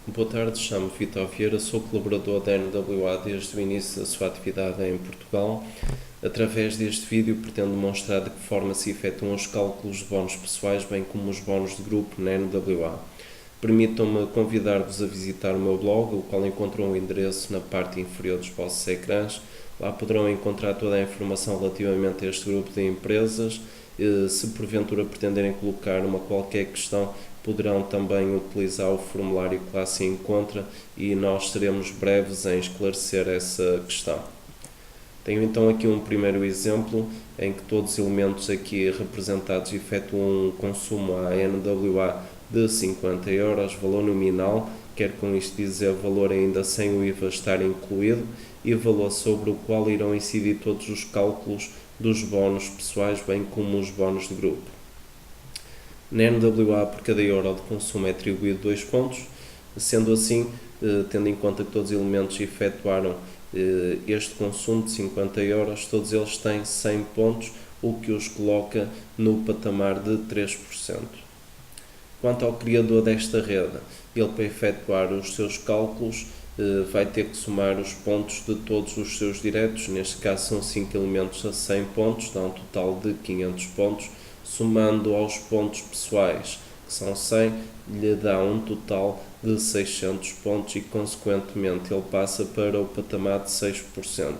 Boa tarde, chamo-me Vitor Vieira, sou colaborador da NWA desde o início da sua atividade em Portugal. Através deste vídeo pretendo demonstrar de que forma se efetuam os cálculos de bónus pessoais, bem como os bónus de grupo na NWA. Permitam-me convidar-vos a visitar o meu blog, o qual encontram o endereço na parte inferior dos vossos ecrãs. Lá poderão encontrar toda a informação relativamente a este grupo de empresas. Se porventura pretenderem colocar uma qualquer questão, poderão também utilizar o formulário que lá se encontra e nós seremos breves em esclarecer essa questão. Tenho então aqui um primeiro exemplo em que todos os elementos aqui representados efetuam um consumo à NWA de 50 euros, valor nominal, quer com isto dizer valor ainda sem o IVA estar incluído, e valor sobre o qual irão incidir todos os cálculos dos bónus pessoais, bem como os bónus de grupo. Na NWA, por cada euro de consumo é atribuído 2 pontos, sendo assim, tendo em conta que todos os elementos efetuaram este consumo de 50 euros, todos eles têm 100 pontos, o que os coloca no patamar de 3%. Quanto ao criador desta rede, ele para efetuar os seus cálculos vai ter que somar os pontos de todos os seus diretos, neste caso são 5 elementos a 100 pontos, dá um total de 500 pontos, somando aos pontos pessoais, que são 100, lhe dá um total de 600 pontos e, consequentemente, ele passa para o patamar de 6%.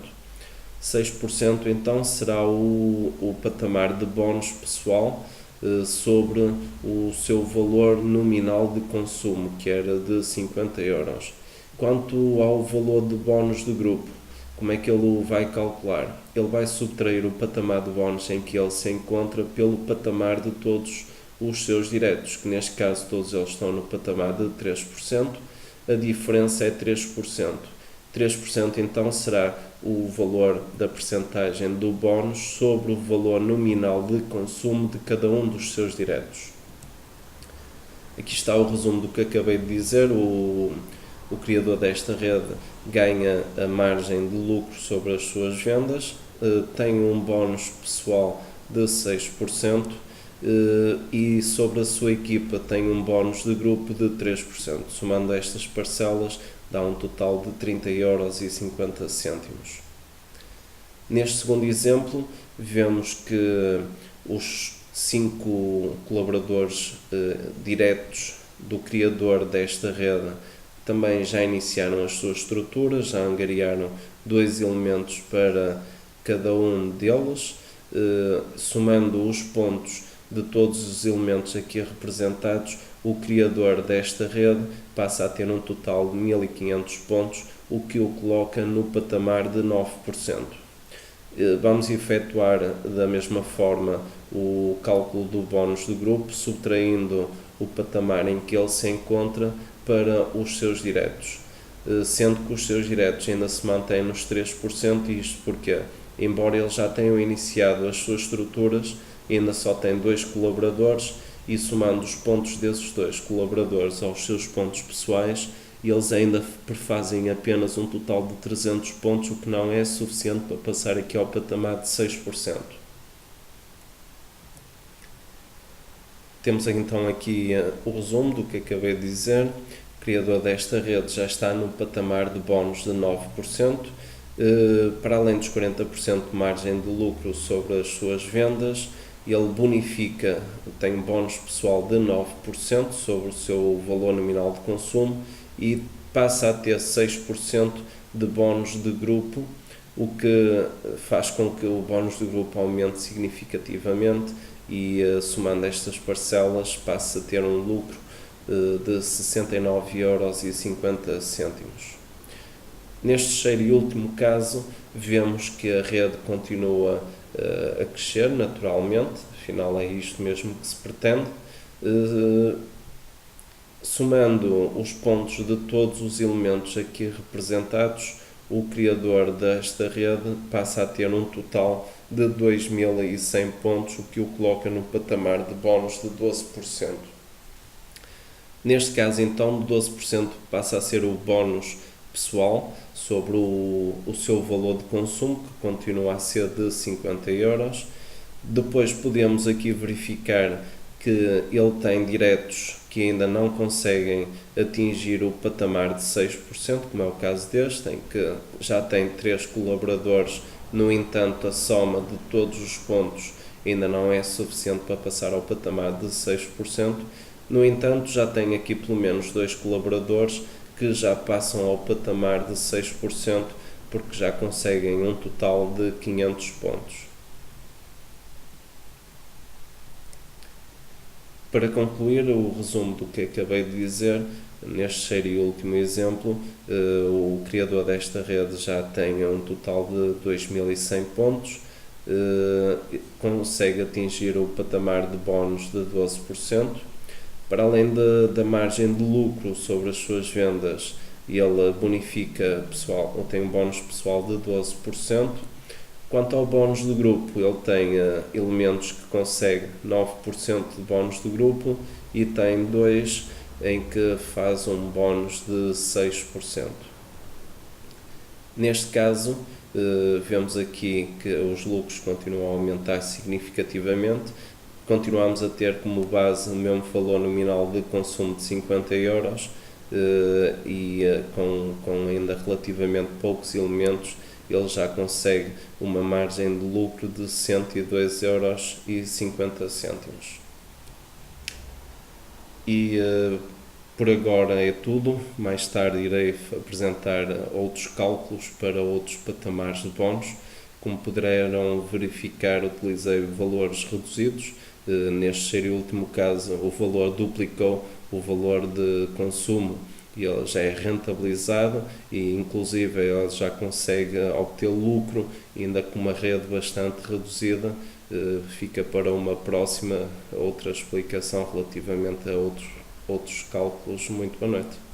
6% então será o patamar de bónus pessoal sobre o seu valor nominal de consumo, que era de 50 euros. Quanto ao valor de bónus de grupo, como é que ele o vai calcular? Ele vai subtrair o patamar de bónus em que ele se encontra pelo patamar de todos os seus diretos, que neste caso todos eles estão no patamar de 3%, a diferença é 3%. 3% então será o valor da percentagem do bónus sobre o valor nominal de consumo de cada um dos seus diretos. Aqui está o resumo do que acabei de dizer. O criador desta rede ganha a margem de lucro sobre as suas vendas, tem um bónus pessoal de 6% e sobre a sua equipa tem um bónus de grupo de 3%. Somando estas parcelas dá um total de 30,50 €. Neste segundo exemplo, vemos que os 5 colaboradores diretos do criador desta rede também já iniciaram as suas estruturas, já angariaram 2 elementos para cada um deles, somando os pontos de todos os elementos aqui representados, o criador desta rede passa a ter um total de 1500 pontos, o que o coloca no patamar de 9%. Vamos efetuar da mesma forma o cálculo do bónus de grupo, subtraindo o patamar em que ele se encontra para os seus diretos, sendo que os seus diretos ainda se mantêm nos 3%, e isto porque, embora eles já tenham iniciado as suas estruturas, ainda só tem 2 colaboradores, e somando os pontos desses 2 colaboradores aos seus pontos pessoais, eles ainda fazem apenas um total de 300 pontos, o que não é suficiente para passar aqui ao patamar de 6%. Temos então aqui o resumo do que acabei de dizer. O criador desta rede já está no patamar de bónus de 9%, para além dos 40% de margem de lucro sobre as suas vendas. Ele bonifica, tem um bónus pessoal de 9% sobre o seu valor nominal de consumo e passa a ter 6% de bónus de grupo, o que faz com que o bónus de grupo aumente significativamente e, somando estas parcelas, passa a ter um lucro de 69,50 €. Neste terceiro e último caso, vemos que a rede continua a crescer naturalmente, afinal é isto mesmo que se pretende. Somando os pontos de todos os elementos aqui representados, o criador desta rede passa a ter um total de 2100 pontos, o que o coloca no patamar de bónus de 12%. Neste caso, então, 12% passa a ser o bónus pessoal sobre o seu valor de consumo, que continua a ser de 50 euros. Depois podemos aqui verificar que ele tem diretos que ainda não conseguem atingir o patamar de 6%, como é o caso deste, em que já tem 3 colaboradores, no entanto a soma de todos os pontos ainda não é suficiente para passar ao patamar de 6%. No entanto, já tem aqui pelo menos 2 colaboradores que já passam ao patamar de 6%, porque já conseguem um total de 500 pontos. Para concluir o resumo do que acabei de dizer, neste terceiro e último exemplo, o criador desta rede já tem um total de 2100 pontos, consegue atingir o patamar de bónus de 12%. Para além da margem de lucro sobre as suas vendas, ele bonifica pessoal, ou tem um bónus pessoal de 12%. Quanto ao bónus do grupo, ele tem elementos que consegue 9% de bónus do grupo e tem 2 em que faz um bónus de 6%. Neste caso, vemos aqui que os lucros continuam a aumentar significativamente. Continuamos a ter como base o mesmo valor nominal de consumo de 50 euros e com ainda relativamente poucos elementos, ele já consegue uma margem de lucro de 102,50 euros. E por agora é tudo. Mais tarde irei apresentar outros cálculos para outros patamares de bónus. Como poderão verificar, utilizei valores reduzidos. Neste terceiro e último caso, o valor duplicou o valor de consumo e ele já é rentabilizado e inclusive ele já consegue obter lucro, ainda com uma rede bastante reduzida. Fica para uma próxima outra explicação relativamente a outros cálculos. Muito boa noite.